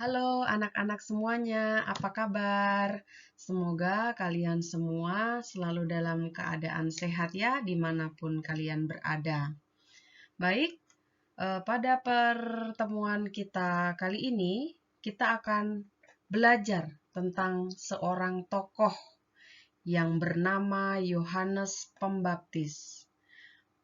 Halo anak-anak semuanya, apa kabar? Semoga kalian semua selalu dalam keadaan sehat ya, dimanapun kalian berada. Baik, pada pertemuan kita kali ini, kita akan belajar tentang seorang tokoh yang bernama Yohanes Pembaptis.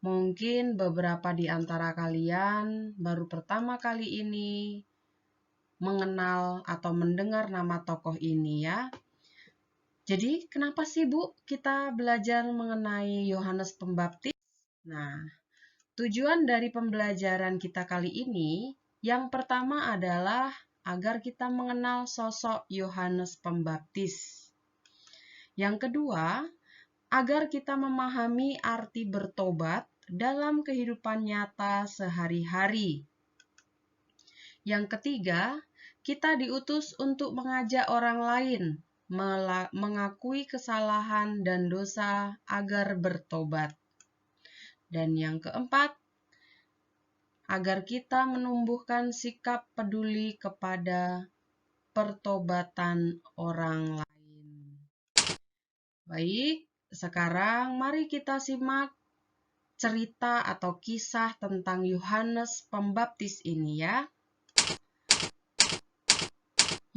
Mungkin beberapa di antara kalian baru pertama kali ini mengenal atau mendengar nama tokoh ini ya. Jadi kenapa sih Bu kita belajar mengenai Yohanes Pembaptis? Nah, tujuan dari pembelajaran kita kali ini yang pertama adalah agar kita mengenal sosok Yohanes Pembaptis. Yang kedua, agar kita memahami arti bertobat dalam kehidupan nyata sehari-hari. Yang ketiga, kita diutus untuk mengajak orang lain mengakui kesalahan dan dosa agar bertobat. Dan yang keempat, agar kita menumbuhkan sikap peduli kepada pertobatan orang lain. Baik, sekarang mari kita simak cerita atau kisah tentang Yohanes Pembaptis ini ya.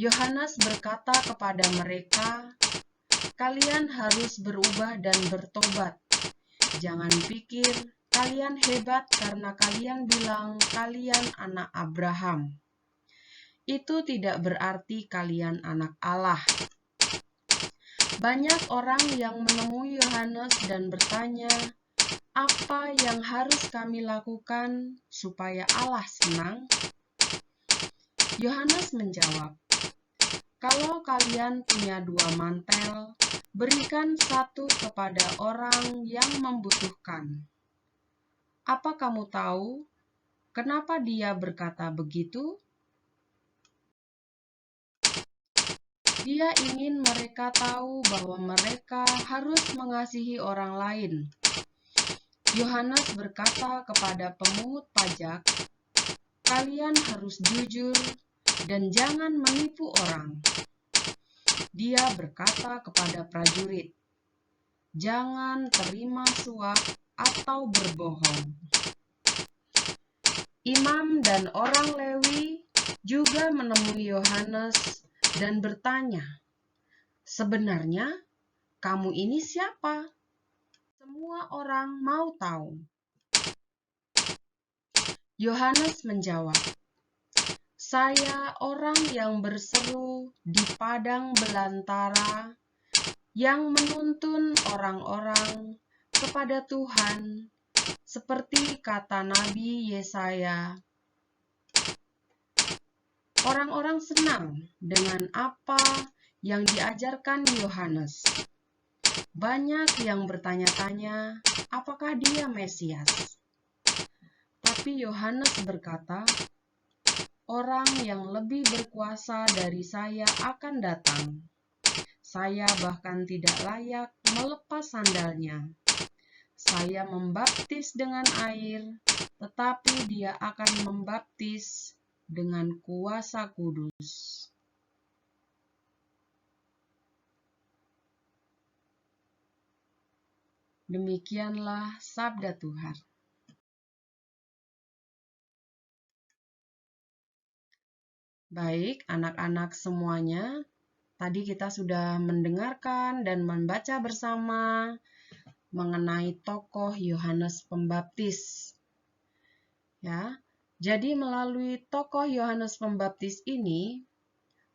Yohanes berkata kepada mereka, "Kalian harus berubah dan bertobat. Jangan pikir kalian hebat karena kalian bilang kalian anak Abraham. Itu tidak berarti kalian anak Allah." Banyak orang yang menemui Yohanes dan bertanya, "Apa yang harus kami lakukan supaya Allah senang?" Yohanes menjawab, "Kalau kalian punya 2 mantel, berikan satu kepada orang yang membutuhkan. Apa kamu tahu kenapa dia berkata begitu? Dia ingin mereka tahu bahwa mereka harus mengasihi orang lain." Yohanes berkata kepada pemungut pajak, "Kalian harus jujur dan jangan menipu orang." Dia berkata kepada prajurit, "Jangan terima suap atau berbohong." Imam dan orang Lewi juga menemui Yohanes dan bertanya, "Sebenarnya kamu ini siapa?" Semua orang mau tahu. Yohanes menjawab, "Saya orang yang berseru di padang belantara, yang menuntun orang-orang kepada Tuhan, seperti kata Nabi Yesaya." Orang-orang senang dengan apa yang diajarkan Yohanes. Banyak yang bertanya-tanya, apakah dia Mesias? Tapi Yohanes berkata, "Orang yang lebih berkuasa dari saya akan datang. Saya bahkan tidak layak melepas sandalnya. Saya membaptis dengan air, tetapi dia akan membaptis dengan kuasa kudus." Demikianlah sabda Tuhan. Baik, anak-anak semuanya, tadi kita sudah mendengarkan dan membaca bersama mengenai tokoh Yohanes Pembaptis. Ya, jadi melalui tokoh Yohanes Pembaptis ini,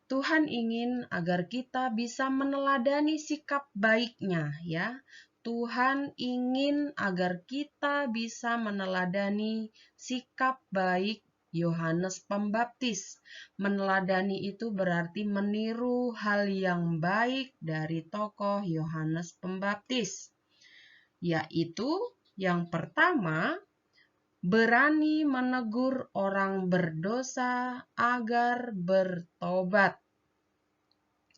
Tuhan ingin agar kita bisa meneladani sikap baiknya, ya. Tuhan ingin agar kita bisa meneladani sikap baik Yohanes Pembaptis. Meneladani itu berarti meniru hal yang baik dari tokoh Yohanes Pembaptis, yaitu yang pertama, berani menegur orang berdosa agar bertobat.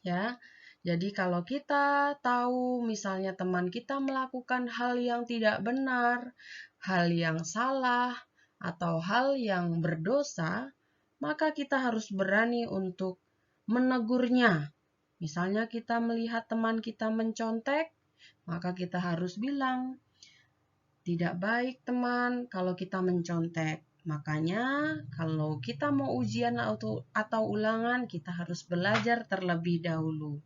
Ya, jadi kalau kita tahu misalnya teman kita melakukan hal yang tidak benar, hal yang salah, atau hal yang berdosa, maka kita harus berani untuk menegurnya. Misalnya kita melihat teman kita mencontek, maka kita harus bilang, tidak baik teman kalau kita mencontek. Makanya kalau kita mau ujian atau ulangan, kita harus belajar terlebih dahulu.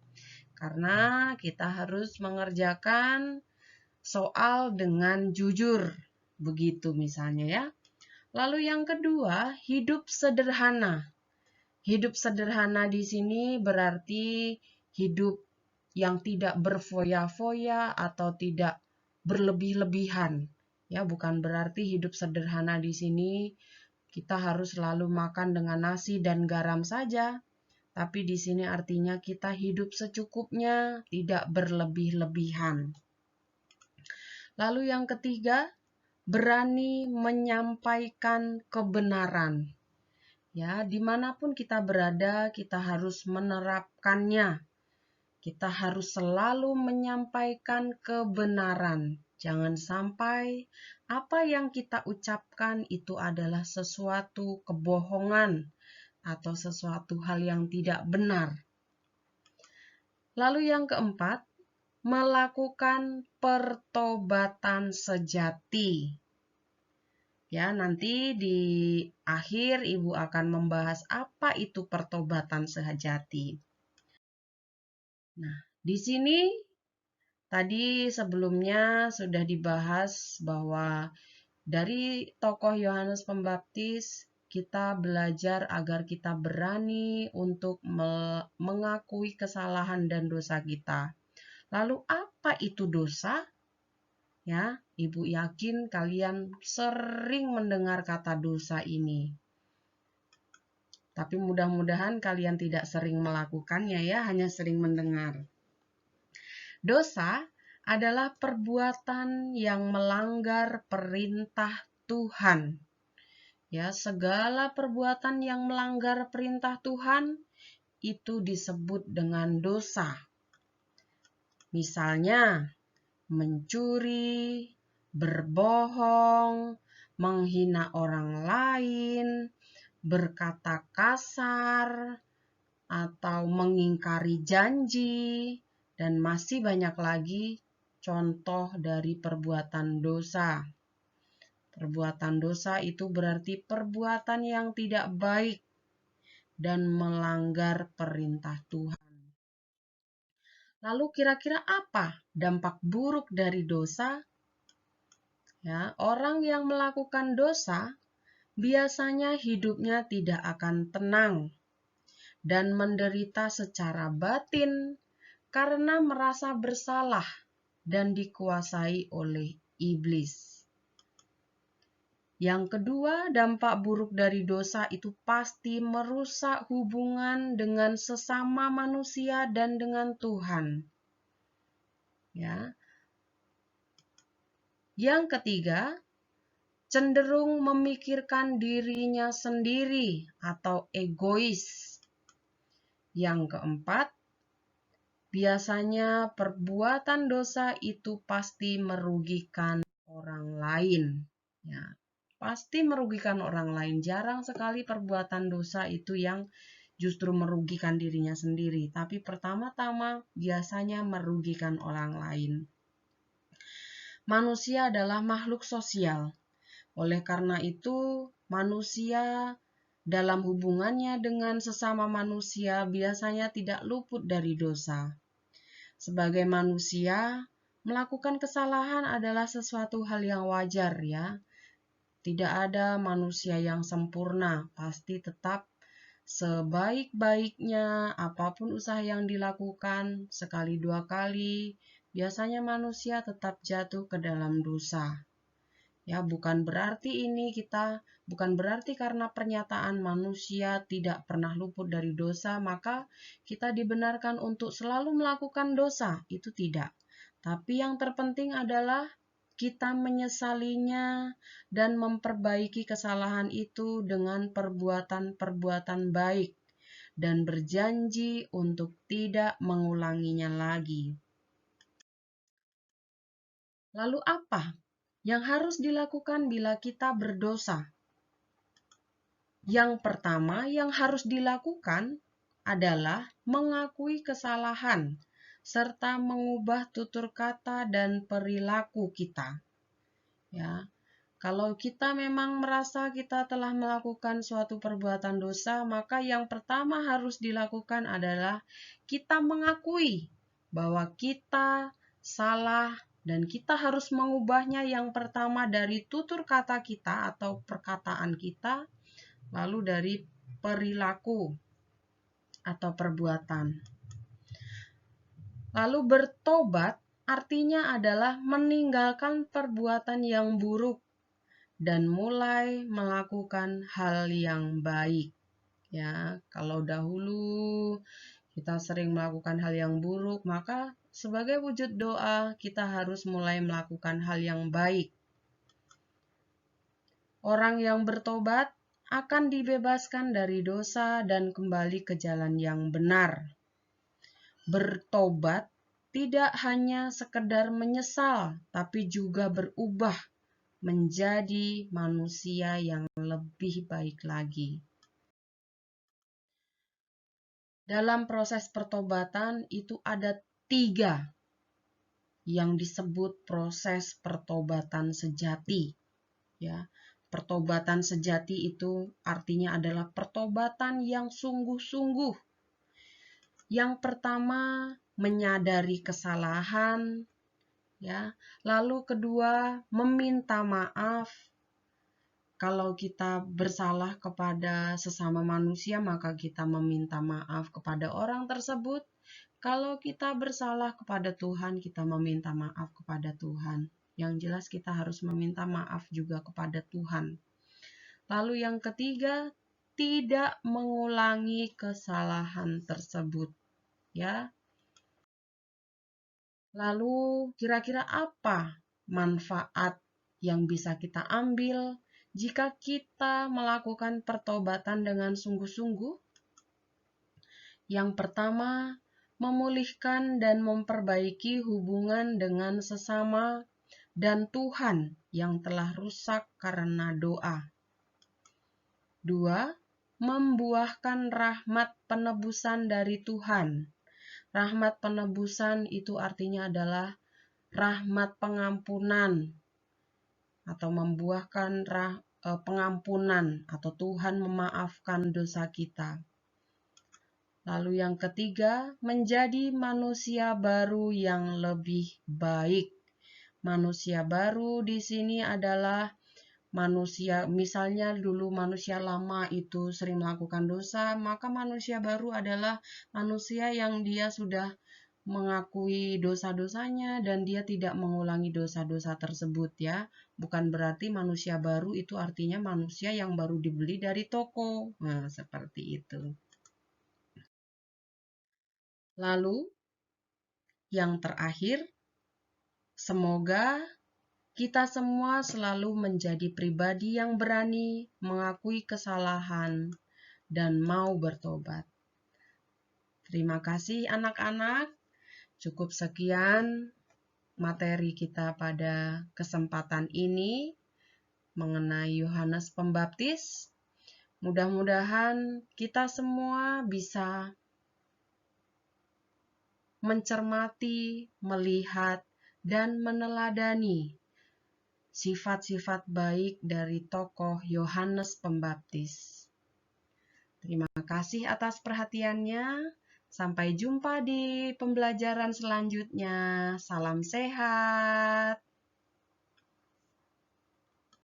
Karena kita harus mengerjakan soal dengan jujur. Begitu misalnya ya. Lalu yang kedua, hidup sederhana. Hidup sederhana di sini berarti hidup yang tidak berfoya-foya atau tidak berlebih-lebihan. Ya, bukan berarti hidup sederhana di sini kita harus selalu makan dengan nasi dan garam saja. Tapi di sini artinya kita hidup secukupnya, tidak berlebih-lebihan. Lalu yang ketiga, berani menyampaikan kebenaran. Ya, dimanapun kita berada, kita harus menerapkannya. Kita harus selalu menyampaikan kebenaran. Jangan sampai apa yang kita ucapkan itu adalah sesuatu kebohongan atau sesuatu hal yang tidak benar. Lalu yang keempat, melakukan pertobatan sejati. Ya, nanti di akhir Ibu akan membahas apa itu pertobatan sejati. Nah, di sini tadi sebelumnya sudah dibahas bahwa dari tokoh Yohanes Pembaptis kita belajar agar kita berani untuk mengakui kesalahan dan dosa kita. Lalu apa itu dosa? Ya, Ibu yakin kalian sering mendengar kata dosa ini. Tapi mudah-mudahan kalian tidak sering melakukannya ya, hanya sering mendengar. Dosa adalah perbuatan yang melanggar perintah Tuhan. Ya, segala perbuatan yang melanggar perintah Tuhan itu disebut dengan dosa. Misalnya, mencuri, berbohong, menghina orang lain, berkata kasar, atau mengingkari janji, dan masih banyak lagi contoh dari perbuatan dosa. Perbuatan dosa itu berarti perbuatan yang tidak baik dan melanggar perintah Tuhan. Lalu kira-kira apa dampak buruk dari dosa? Ya, orang yang melakukan dosa biasanya hidupnya tidak akan tenang dan menderita secara batin karena merasa bersalah dan dikuasai oleh iblis. Yang kedua, dampak buruk dari dosa itu pasti merusak hubungan dengan sesama manusia dan dengan Tuhan. Ya. Yang ketiga, cenderung memikirkan dirinya sendiri atau egois. Yang keempat, biasanya perbuatan dosa itu pasti merugikan orang lain. Ya, pasti merugikan orang lain. Jarang sekali perbuatan dosa itu yang justru merugikan dirinya sendiri. Tapi pertama-tama biasanya merugikan orang lain. Manusia adalah makhluk sosial. Oleh karena itu, manusia dalam hubungannya dengan sesama manusia biasanya tidak luput dari dosa. Sebagai manusia, melakukan kesalahan adalah sesuatu hal yang wajar ya. Tidak ada manusia yang sempurna, pasti tetap sebaik-baiknya apapun usaha yang dilakukan sekali dua kali, biasanya manusia tetap jatuh ke dalam dosa. Ya, bukan berarti karena pernyataan manusia tidak pernah luput dari dosa, maka kita dibenarkan untuk selalu melakukan dosa. Itu tidak. Tapi yang terpenting adalah kita menyesalinya dan memperbaiki kesalahan itu dengan perbuatan-perbuatan baik dan berjanji untuk tidak mengulanginya lagi. Lalu apa yang harus dilakukan bila kita berdosa? Yang pertama yang harus dilakukan adalah mengakui kesalahan serta mengubah tutur kata dan perilaku kita. Ya, kalau kita memang merasa kita telah melakukan suatu perbuatan dosa, maka yang pertama harus dilakukan adalah kita mengakui bahwa kita salah dan kita harus mengubahnya yang pertama dari tutur kata kita atau perkataan kita, lalu dari perilaku atau perbuatan. Lalu bertobat artinya adalah meninggalkan perbuatan yang buruk dan mulai melakukan hal yang baik. Ya, kalau dahulu kita sering melakukan hal yang buruk, maka sebagai wujud doa kita harus mulai melakukan hal yang baik. Orang yang bertobat akan dibebaskan dari dosa dan kembali ke jalan yang benar. Bertobat tidak hanya sekedar menyesal, tapi juga berubah menjadi manusia yang lebih baik lagi. Dalam proses pertobatan itu ada 3 yang disebut proses pertobatan sejati. Ya, pertobatan sejati itu artinya adalah pertobatan yang sungguh-sungguh. Yang pertama, menyadari kesalahan, ya. Lalu kedua, meminta maaf. Kalau kita bersalah kepada sesama manusia, maka kita meminta maaf kepada orang tersebut. Kalau kita bersalah kepada Tuhan, kita meminta maaf kepada Tuhan. Yang jelas kita harus meminta maaf juga kepada Tuhan. Lalu yang ketiga, tidak mengulangi kesalahan tersebut, ya. Lalu kira-kira apa manfaat yang bisa kita ambil jika kita melakukan pertobatan dengan sungguh-sungguh? Yang pertama, memulihkan dan memperbaiki hubungan dengan sesama dan Tuhan yang telah rusak karena doa. 2. Membuahkan rahmat penebusan dari Tuhan. Rahmat penebusan itu artinya adalah rahmat pengampunan atau membuahkan pengampunan atau Tuhan memaafkan dosa kita. Lalu yang ketiga, menjadi manusia baru yang lebih baik. Manusia baru di sini adalah manusia, misalnya dulu manusia lama itu sering melakukan dosa, maka manusia baru adalah manusia yang dia sudah mengakui dosa-dosanya dan dia tidak mengulangi dosa-dosa tersebut, ya. Bukan berarti manusia baru itu artinya manusia yang baru dibeli dari toko. Nah, seperti itu. Lalu yang terakhir, semoga kita semua selalu menjadi pribadi yang berani mengakui kesalahan dan mau bertobat. Terima kasih anak-anak. Cukup sekian materi kita pada kesempatan ini mengenai Yohanes Pembaptis. Mudah-mudahan kita semua bisa mencermati, melihat, dan meneladani sifat-sifat baik dari tokoh Yohanes Pembaptis. Terima kasih atas perhatiannya. Sampai jumpa di pembelajaran selanjutnya. Salam sehat.